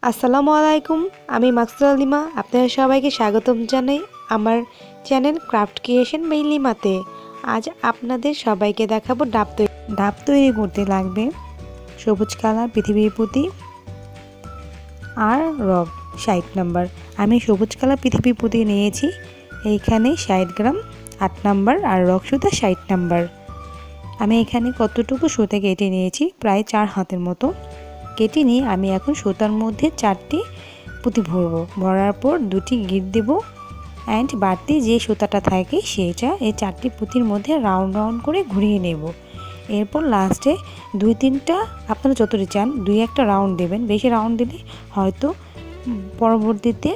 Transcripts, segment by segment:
আসসালামু আলাইকুম। আমি মাকসুদা লিমা। আপনাদের সবাইকে স্বাগতম জানাই আমার চ্যানেল ক্রাফট ক্রিয়েশন বাই লিমাতে। আজ আপনাদের সবাইকে দেখাবো ডাব তৈরি করতে লাগবে সবুজ কালার পৃথিবীর প্রতি আর রগ 60 নাম্বার। আমি সবুজ কালার পৃথিবীর প্রতি নিয়েছি এইখানে 60 গ্রাম 8 নাম্বার আর রগ সুতা 60 নাম্বার। আমি এখানে কতটুকু সুতা কেটে নিয়েছি, প্রায় 4 হাতের মতো কেটে নিয়ে আমি এখন সুতার মধ্যে 4টি পুঁতি ভরবো। ভরার পর 2টি গিট দেব অ্যান্ড বাড়তি যে সুতাটা থাকে সেইটা এই 4টি পুঁতির মধ্যে রাউন্ড রাউন্ড করে ঘুরিয়ে নেব। এরপর লাস্টে 2-3টা আপনারা যতটি চান 2-1টা রাউন্ড দেবেন। বেশি রাউন্ড দিলে হয়তো পরবর্তীতে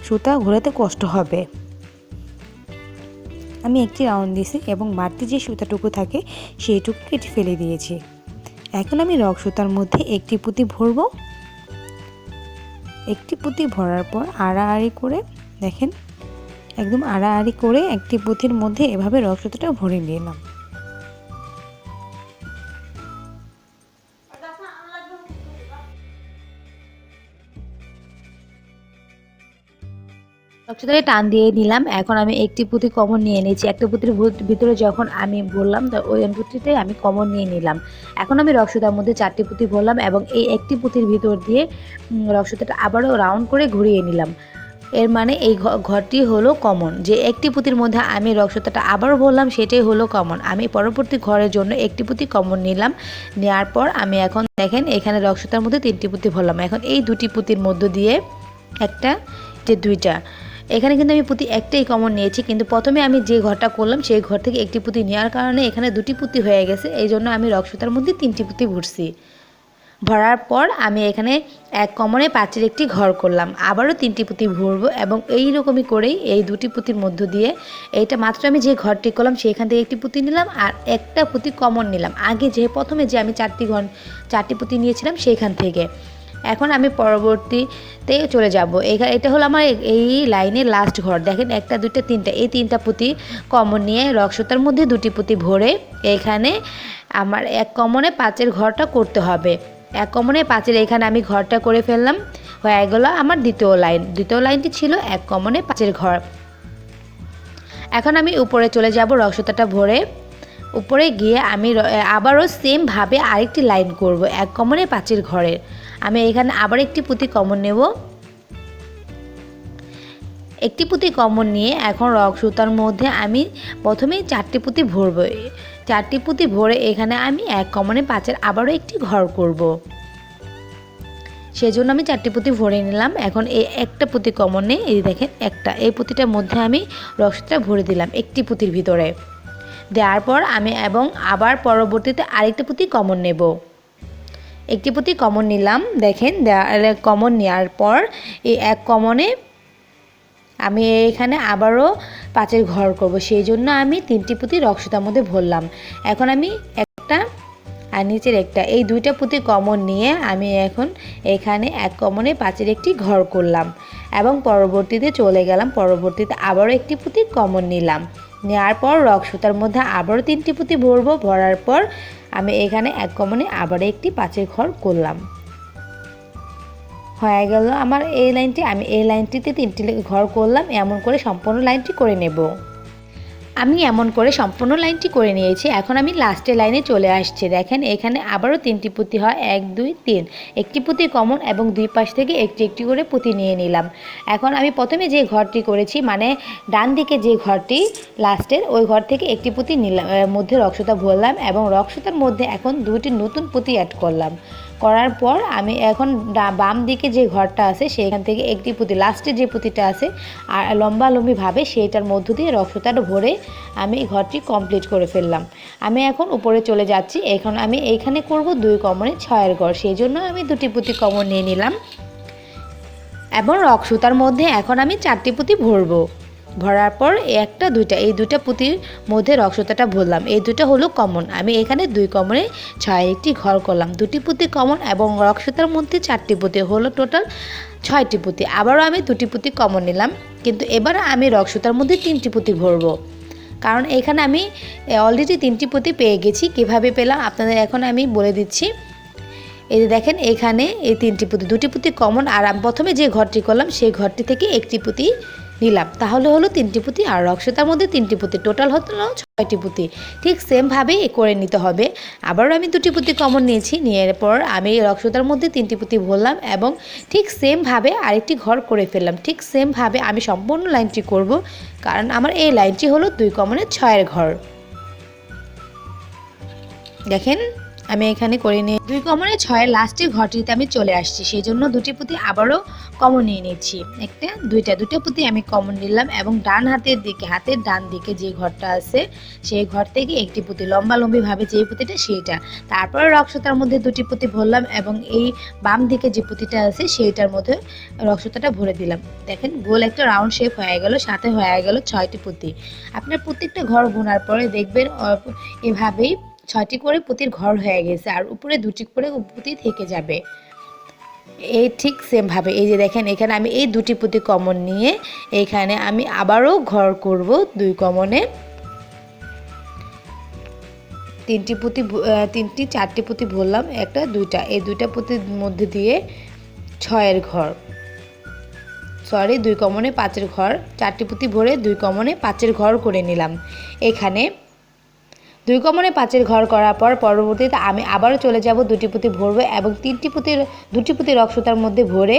সুতা ঘোরাতে কষ্ট হবে। আমি একটি রাউন্ড দিয়েছি এবং বাড়তি যে সুতাটুকু থাকে সেইটুকু কেটে ফেলে দিয়েছি। এখন আমি রগ সুতার মধ্যে একটি পুঁতি ভরবো। একটি পুঁতি ভরার পর আড়াআড়ি করে দেখেন, একদম আড়াআড়ি করে একটি পুঁতির মধ্যে এভাবে রগ সুতাটা ভরে নিলাম। রক্তটাকে টান দিয়ে নিলাম। এখন আমি একটি পুঁতি কমন নিয়ে নিয়েছি। একটা পুঁতির ভিতরে যখন আমি বললাম ওই পুঁতিতে আমি কমন নিয়ে নিলাম। এখন আমি রক্তটার মধ্যে 4টি পুঁতি ভরলাম এবং এই একটি পুঁতির ভিতর দিয়ে রক্তটা আবারও রাউন্ড করে ঘুরিয়ে নিলাম। এর মানে এই ঘরটি হলো কমন। যে একটি পুঁতির মধ্যে আমি রক্তটা আবারও ভরলাম সেটাই হলো কমন। আমি পরবর্তী ঘরের জন্য একটি পুঁতি কমন নিলাম। নেওয়ার পর আমি এখন দেখেন এখানে রক্তটার মধ্যে 3টি পুঁতি ভরলাম। এখন এই 2টি পুঁতির মধ্য দিয়ে একটা যে 2টা, এখানে কিন্তু আমি পুঁতি একটাই কমন নিয়েছি, কিন্তু প্রথমে আমি যে ঘরটা করলাম সেই ঘর থেকে একটি পুঁতি নেওয়ার কারণে এখানে 2টি পুঁতি হয়ে গেছে। এই জন্য আমি রগ সুতার মধ্যে 3টি পুঁতি ভরছি। ভরার পর আমি এখানে এক কমনে 5-এর একটি ঘর করলাম। আবারও 3টি পুঁতি ভরবো এবং এই রকমই করেই এই 2টি পুঁতির মধ্য দিয়ে এইটা মাত্র আমি যে ঘরটি করলাম সেখান থেকে একটি পুঁতি নিলাম আর একটা পুঁতি কমন নিলাম। আগে প্রথমে যে আমি 4টি পুঁতি নিয়েছিলাম সেইখান থেকে। এখন আমি পরবর্তীতে চলে যাব। এটা হলো আমার এই লাইনের লাস্ট ঘর। দেখেন 1টা 2টা 3টা, এই 3টা পুঁতি কমন নিয়ে রগ সুতার মধ্যে 2টি পুঁতি ভরে এখানে আমার এক কমনে 5-এর ঘরটা করতে হবে। এক কমনে 5-এর এখানে আমি ঘরটা করে ফেললাম। হয়ে গেল আমার দ্বিতীয় লাইনটি ছিল এক কমনে 5-এর ঘর। এখন আমি উপরে চলে যাব রগ সুতাটা ভরে। উপরে গিয়ে আমি আবারও সেমভাবে আরেকটি লাইন করব এক কমনে 5-এর ঘরের। আমি এখানে আবার একটি পুঁতি কমন নেব। একটি পুঁতি কমন নিয়ে এখন রগ সুতার মধ্যে আমি প্রথমেই 4টি পুঁতি ভরব। 4টি পুঁতি ভরে এখানে আমি এক কমনে 5-এর আবারও একটি ঘর করব। সেজন্য আমি 4টি পুঁতি ভরে নিলাম। এখন এই একটা পুঁতি কমন নেই, এই দেখেন একটা, এই পুঁতিটার মধ্যে আমি রগ সুতাটা ভরে দিলাম একটি পুঁতির ভিতরে। দেওয়ার পর আমি এবং আবার পরবর্তীতে আরেকটা পুঁতি কমন নেব। একটি পুঁতি কমন নিলাম। দেখেন কমন নেওয়ার পর এই এক কমনে আমি এখানে আবারও 5-এর ঘর করব। সেই জন্য আমি 3টি পুঁতি রগ সুতার মধ্যে ভরলাম। এখন আমি একটা আর নিচের একটা, এই 2টা পুঁতি কমন নিয়ে আমি এখন এখানে এক কমনে 5-এর একটি ঘর করলাম এবং পরবর্তীতে চলে গেলাম। পরবর্তীতে আবারও একটি পুঁতি কমন নিলাম। নেওয়ার পর রগ সুতার মধ্যে আবারও 3টি পুঁতি ভরবো। ভরার পর আমি এখানে এক কমনে আবার একটি 5-এর ঘর করলাম। হয়ে গেল আমার এই লাইনটি। আমি এই লাইনটিতে 3টি ঘর করলাম। এমন করে সম্পূর্ণ লাইনটি করে নেব। আমি এমন করে সম্পূর্ণ লাইনটি করে নিয়েছি। এখন আমি লাস্টের লাইনে চলে আসছি। দেখেন এখানে আবারও 3টি পুঁতি হয়, 1 2 3। একটি পুঁতি কমন এবং দুই পাশ থেকে একটি একটি করে পুঁতি নিয়ে নিলাম। এখন আমি প্রথমে যে ঘরটি করেছি মানে ডান দিকে যে ঘরটি লাস্টের, ওই ঘর থেকে একটি পুঁতি নিলাম, মধ্যে রগ সুতা ভরলাম এবং রগ সুতার মধ্যে এখন 2টি নতুন পুঁতি অ্যাড করলাম। করার পর আমি এখন বাম দিকে যে ঘরটা আছে সেখান থেকে একটি পুঁতি, লাস্টে যে পুঁতিটা আছে আর লম্বালম্বিভাবে সেইটার মধ্য দিয়ে রগ সুতাটা ভরে আমি ঘরটি কমপ্লিট করে ফেললাম। আমি এখন উপরে চলে যাচ্ছি। এখন আমি এইখানে করব 2 কমনে 6-এর ঘর। সেই জন্য আমি 2টি পুঁতি কমন নিয়ে নিলাম এবং রগ সুতার মধ্যে এখন আমি 4টি পুঁতি ভরবো। ভরার পর একটা 2টা, এই 2টা পুঁতির মধ্যে রগ সুতাটা ভরলাম। এই 2টা হলো কমন। আমি এখানে 2 কমনে 6-এর একটি ঘর করলাম। 2টি পুঁতি কমন এবং রগ সুতার মধ্যে 4টি পুঁতি হলো টোটাল 6টি পুঁতি। আবারও আমি 2টি পুঁতি কমন নিলাম, কিন্তু এবার আমি রগ সুতার মধ্যে 3টি পুঁতি ভরবো। কারণ এখানে আমি অলরেডি 3টি পুঁতি পেয়ে গেছি। কিভাবে পেলাম আপনাদের এখন আমি বলে দিচ্ছি। এই যে দেখেন এখানে এই 3টি পুঁতি, 2টি পুঁতি কমন, আর আমি প্রথমে যে ঘরটি করলাম সেই ঘরটি থেকে একটি পুঁতি নিলাম, তাহলে হলো 3টি পুঁতি, আর রক্সতার মধ্যে 3টি পুঁতি, টোটাল হলো 6টি পুঁতি। ঠিক সেমভাবেই করে নিতে হবে। আবারও আমি 2টি পুঁতি কমন নিয়েছি, নেওয়ার পর আমি রক্সতার মধ্যে 3টি পুঁতি ভরলাম এবং ঠিক সেমভাবে আরেকটি ঘর করে ফেললাম। ঠিক সেমভাবে আমি সম্পূর্ণ লাইনটি করব, কারণ আমার এই লাইনটি হলো 2 কমনের 6-এর ঘর। দেখেন আমি এখানে করে নিয়ে 2 কমনে 6-এর লাস্টের ঘরটিতে আমি চলে আসছি, সেই জন্য 2টি পুঁতি আবারও কমন নিয়ে নিচ্ছি। দুইটা পুঁতি আমি কমন নিলাম এবং হাতের ডান দিকে যে ঘরটা আছে সেই ঘর থেকে একটি পুঁতি লম্বালম্বিভাবে যে পুঁতিটা সেইটা, তারপরে রক্সতার মধ্যে 2টি পুঁতি ভরলাম এবং এই বাম দিকে যে পুঁতিটা আছে সেইটার মধ্যে রক্সতাটা ভরে দিলাম। দেখেন গোল একটা রাউন্ড শেপ হয়ে গেল, সাথে হয়ে গেল 6টি পুঁতি। আপনার প্রত্যেকটা ঘর বোনার পরে দেখবেন এভাবেই 6টি করে পুঁতির ঘর হয়ে গেছে, আর উপরে 2টি করে পুঁতি থেকে যাবে। এই ঠিক সেমভাবে এই যে দেখেন এখানে আমি এই 2টি পুঁতি কমন নিয়ে এখানে আমি আবারও ঘর করব 2 কমনে। 4টি পুঁতি ভরলাম, একটা 2টা, এই 2টা পুঁতির মধ্যে দিয়ে 6-এর ঘর, 2 কমনে 5-এর ঘর, 4টি পুঁতি ভরে 2 কমনে 5-এর ঘর করে নিলাম। এখানে 2 কমনে 5-এর ঘর করার পর পরবর্তীতে আমি আবারও চলে যাব 2টি পুঁতি ভরবো এবং 2টি পুঁতি রক্সতার মধ্যে ভরে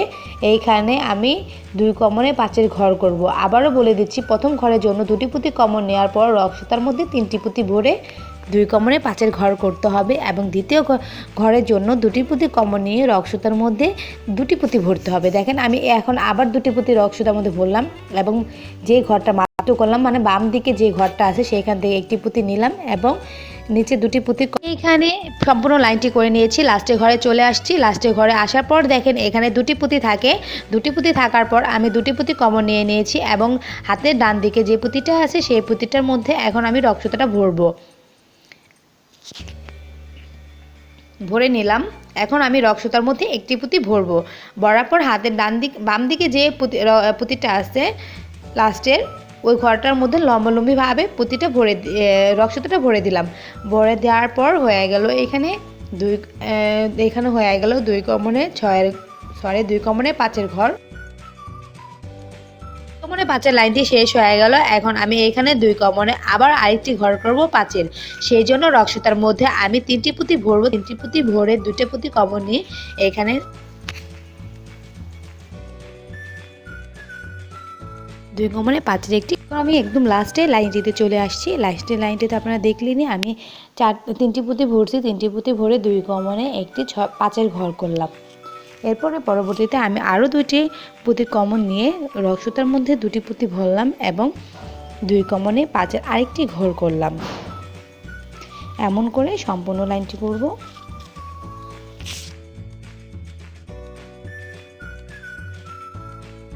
এইখানে আমি 2 কমনে 5-এর ঘর করব। আবারও বলে দিচ্ছি, প্রথম ঘরের জন্য 2টি পুঁতি কমন নেওয়ার পর রক্সতার মধ্যে 3টি পুঁতি ভরে 2 কমনে 5-এর ঘর করতে হবে এবং দ্বিতীয় ঘরের জন্য 2টি পুঁতি কমন নিয়ে রক্সতার মধ্যে 2টি পুঁতি ভরতে হবে। দেখেন আমি এখন আবার 2টি পুঁতি রক্সতার মধ্যে ভরলাম এবং যে ঘরটা করলাম মানে বাম দিকে যে ঘরটা আছে সেখান থেকে একটি পুঁতি নিলাম এবং নিচে 2টি পুঁতি। এইখানে সম্পূর্ণ লাইনটি করে নিয়েছি, লাস্টের ঘরে চলে আসছি। লাস্টের ঘরে আসার পর দেখেন এখানে 2টি পুঁতি থাকে, 2টি পুঁতি থাকার পর আমি 2টি পুঁতি কমন নিয়ে নিয়েছি এবং হাতের ডান দিকে যে পুঁতিটা আছে সেই পুঁতিটার মধ্যে এখন আমি রক্সতাটা ভরে নিলাম। এখন আমি রক্সতার মধ্যে একটি পুঁতি ভরবো, ভরার পর হাতের বাম দিকে যে পুঁতিটা আছে লাস্টের ওই ঘরটার মধ্যে লম্বালম্বিভাবে পুঁতিটা রক্সতাটা ভরে দিলাম। ভরে দেওয়ার পর হয়ে গেল এখানে হয়ে গেল 2 কমনে 5-এর ঘর। কমনে 5-এর লাইনটি শেষ হয়ে গেল। এখন আমি এখানে 2 কমনে আবার আরেকটি ঘর করব 5-এর, সেই জন্য রক্সতার মধ্যে আমি 3টি পুঁতি ভরবো। 3টি পুঁতি ভরে 2টি পুঁতি কমন নিয়ে এখানে 2 কমনে 5-এর একটি। আমি একদম লাস্টে লাইনটিতে চলে আসছি। লাস্টের লাইনটিতে আপনারা দেখলেনি আমি 3টি পুঁতি ভরছি, 3টি পুঁতি ভরে 2 কমনে একটি 5-এর ঘর করলাম। এরপরে পরবর্তীতে আমি আরও 2টি পুঁতি কমন নিয়ে রক্সতার মধ্যে 2টি পুঁতি ভরলাম এবং 2 কমনে 5-এর আরেকটি ঘর করলাম। এমন করে সম্পূর্ণ লাইনটি করব।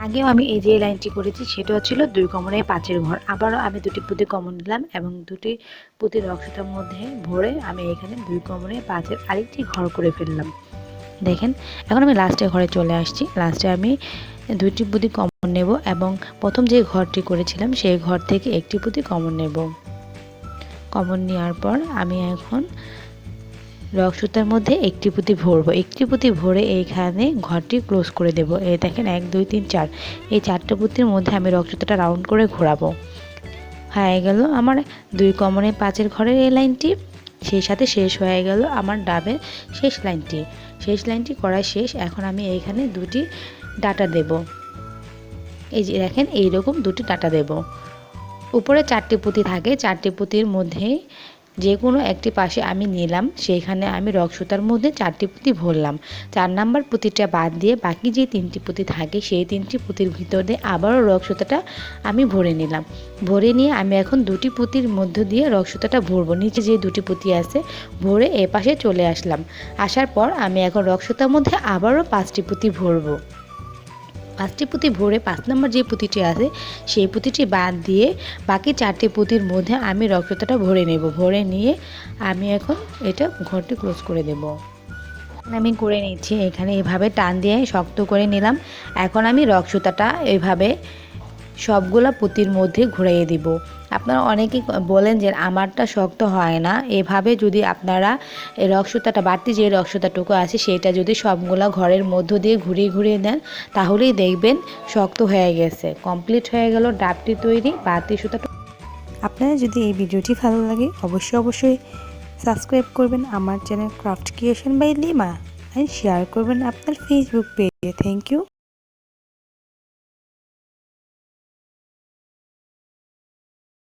আগেও আমি এই যে লাইনটি করেছি সেটা ছিল 2 কমনে 5-এর ঘর। আবারও আমি 2টি পুঁতি কমন নিলাম এবং 2টি পুঁতি রক্সতার মধ্যে ভরে আমি এখানে 2 কমনে 5-এর আরেকটি ঘর করে ফেললাম। দেখেন এখন আমি লাস্টের ঘরে চলে আসছি। লাস্টে আমি 2টি পুঁতি কমন নেব এবং প্রথম যে ঘরটি করেছিলাম সেই ঘর থেকে একটি পুঁতি কমন নেব। কমন নেওয়ার পর আমি এখন রক্সতার মধ্যে একটি পুঁতি ভরবো। একটি পুঁতি ভরে এইখানে ঘরটি ক্লোজ করে দেব। এই দেখেন 1 2 3 4, এই 4টা পুঁতির মধ্যে আমি রক্সতাটা রাউন্ড করে ঘোরাবো। হয়ে গেল আমার 2 কমনে 5-এর ঘরের এই লাইনটি, সেই সাথে শেষ হয়ে গেল আমার ডাবের শেষ লাইনটি করা শেষ। এখন আমি এইখানে 2টি ডাটা দেব। এই যে দেখেন এইরকম 2টি ডাটা দেব। উপরে 4টি পুঁতি থাকে, 4টি পুঁতির মধ্যে যে কোনো একটি পাশে আমি নিলাম, সেইখানে আমি রক্সতার মধ্যে 4টি পুঁতি ভরলাম। 4 নাম্বার পুঁতিটা বাদ দিয়ে বাকি যে 3টি পুঁতি থাকে সেই 3টি পুঁতির ভিতর দিয়ে আবারও রক্সতাটা আমি ভরে নিলাম। ভরে নিয়ে আমি এখন 2টি পুঁতির মধ্য দিয়ে রক্সতাটা ভরবো। নিচে যে 2টি পুঁতি আছে ভরে এ পাশে চলে আসলাম। আসার পর আমি এখন রক্সতার মধ্যে আবারও 5টি পুঁতি ভরবো। 5টি পুঁতি ভরে 5 নম্বর যে পুঁতিটি আছে সেই পুঁতিটি বাদ দিয়ে বাকি 4টি পুঁতির মধ্যে আমি রক্সতাটা ভরে নেব। ভরে নিয়ে আমি এখন এটা ঘরটি ক্লোজ করে দেব। আমি করে নিচ্ছি, এখানে এভাবে টান দিয়ে শক্ত করে নিলাম। এখন আমি রক্সতাটা এভাবে সবগুলা পুঁতির মধ্যে ঘুরিয়ে দিব। আপনারা অনেকেই বলেন যে আমারটা শক্ত হয় না। এভাবে যদি আপনারা এই রক্তটাটা বাড়তি যে রক্তটাটুকু আছে সেটা যদি সবগুলা ঘরের মধ্য দিয়ে ঘুরিয়ে ঘুরিয়ে দেন তাহলেই দেখবেন শক্ত হয়ে গেছে। কমপ্লিট হয়ে গেল ডাবটি তৈরি। বাড়তি সুতাটা আপনারা যদি এই ভিডিওটি ভালো লাগে অবশ্যই সাবস্ক্রাইব করবেন আমার channel craft creation by Lima, আর শেয়ার করবেন আপনার ফেসবুক পেজে। Thank you.